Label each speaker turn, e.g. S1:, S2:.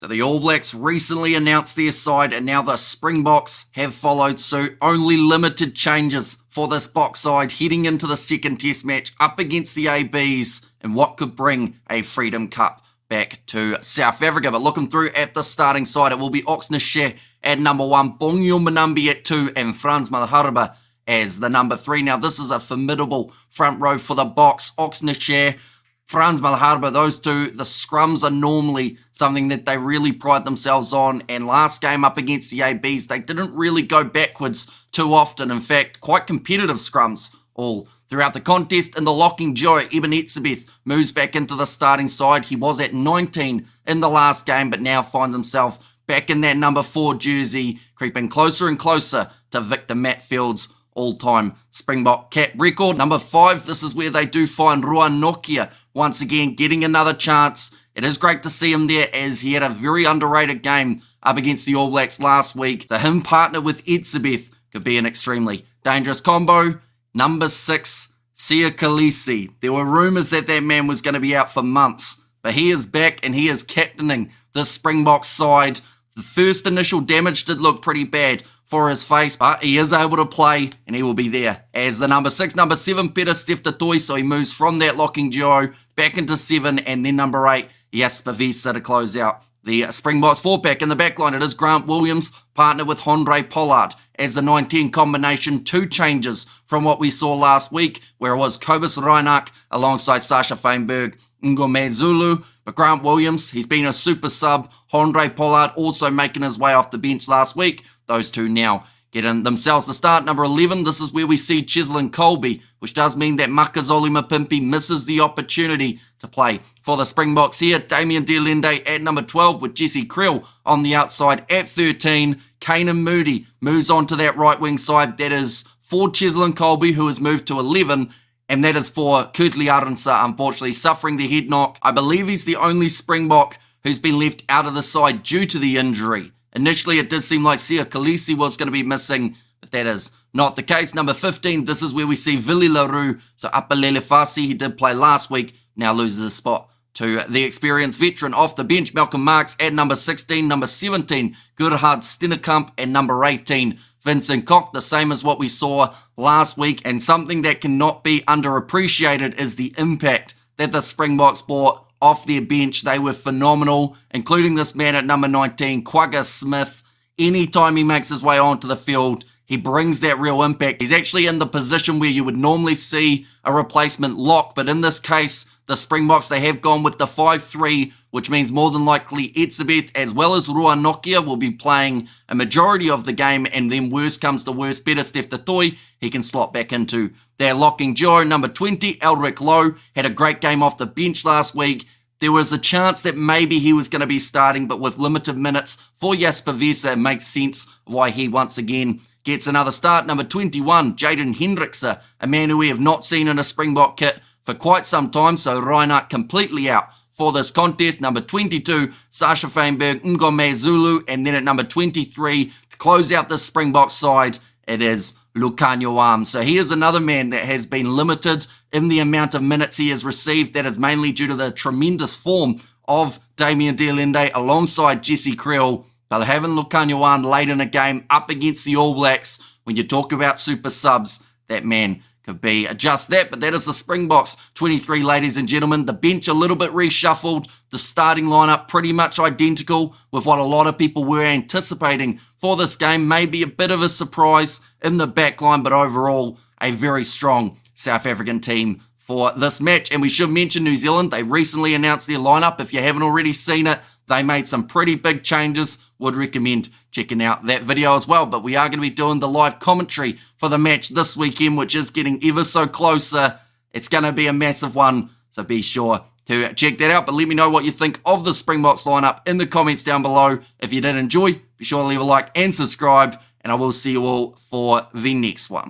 S1: So the All Blacks recently announced their side and now the Springboks have followed suit. Only limited changes for this Boks side heading into the second test match up against the ABs and what could bring a Freedom Cup back to South Africa. But looking through at the starting side, it will be Oxnard at number 1, Bongio Manambi at 2 and Frans Malherbe as the number 3. Now this is a formidable front row for the Boks. Oxnard, Frans Malherbe, those two, the scrums are normally something that they really pride themselves on. And last game up against the ABs, they didn't really go backwards too often. In fact, quite competitive scrums all throughout the contest. And the locking duo, Eben Etzebeth, moves back into the starting side. He was at 19 in the last game, but now finds himself back in that number 4 jersey, creeping closer and closer to Victor Matfield's all-time Springbok cap record. Number 5, this is where they do find Rua Nokia once again getting another chance. It is great to see him there as he had a very underrated game up against the All Blacks last week. So him partnered with Etzebeth could be an extremely dangerous combo. Number 6, Sia Khaleesi. There were rumours that that man was going to be out for months, but he is back and he is captaining the Springboks side. The first initial damage did look pretty bad for his face, but he is able to play and he will be there as the number 6. Number 7, Peter Steftatoi, so he moves from that locking duo back into 7, and then number 8, Jasper Wiese to close out the Springboks 4-pack. In the backline, it is Grant Williams, partnered with Handré Pollard as the 9-10 combination. 2 changes from what we saw last week, where it was Kobus Reinach alongside Sasha Feinberg, Ngome Zulu. But Grant Williams, he's been a super sub. Handré Pollard also making his way off the bench last week. Those two now getting themselves the start. Number 11, this is where we see Cheslin Colby, which does mean that Makazole Mapimpi misses the opportunity to play for the Springboks here. Damien de Allende at number 12 with Jesse Kriel on the outside at 13. Kanan Moody moves on to that right wing side. That is for Cheslin Colby, who has moved to 11. And that is for Kurtley Arendse, unfortunately suffering the head knock. I believe he's the only Springbok who's been left out of the side due to the injury. Initially, it did seem like Sia Khaleesi was going to be missing, but that is not the case. Number 15, this is where we see Willie Leroux. So Apalele Fasi, he did play last week, now loses his spot to the experienced veteran off the bench, Malcolm Marx at number 16. Number 17, Gerhard Stennekamp, and number 18, Vincent Koch, the same as what we saw last week. And something that cannot be underappreciated is the impact that the Springboks brought off their bench. They were phenomenal, including this man at number 19, Quagga Smith. Anytime he makes his way onto the field, he brings that real impact. He's actually in the position where you would normally see a replacement lock, but in this case, the Springboks, they have gone with the 5-3, which means more than likely Etzebeth as well as Rua Nokia will be playing a majority of the game, and then worst comes to worst, Peter Steftatoi, he can slot back into their locking duo. Number 20, Elric Lowe, had a great game off the bench last week. There was a chance that maybe he was going to be starting, but with limited minutes for Jasper Wiese, it makes sense why he once again gets another start. Number 21, Jaden Hendrickse, a man who we have not seen in a Springbok kit for quite some time, so Reinhardt completely out for this contest. Number 22, Sasha Feinberg, Ngome Zulu, and then at number 23, to close out the Springbok side, it is Lukhanyo Am. So he is another man that has been limited in the amount of minutes he has received. That is mainly due to the tremendous form of Damien de Allende alongside Jesse Kriel. But having Lukhanyo Am late in a game up against the All Blacks, when you talk about super subs, that man could be just that. But that is the Springboks 23, ladies and gentlemen. The bench a little bit reshuffled. The starting lineup pretty much identical with what a lot of people were anticipating for this game. Maybe a bit of a surprise in the back line, but overall a very strong South African team for this match. And we should mention New Zealand. They recently announced their lineup. If you haven't already seen it, they made some pretty big changes. Would recommend checking out that video as well. But we are going to be doing the live commentary for the match this weekend, which is getting ever so closer. It's going to be a massive one, so be sure to check that out. But let me know what you think of the Springboks lineup in the comments down below. If you did enjoy, be sure to leave a like and subscribe, and I will see you all for the next one.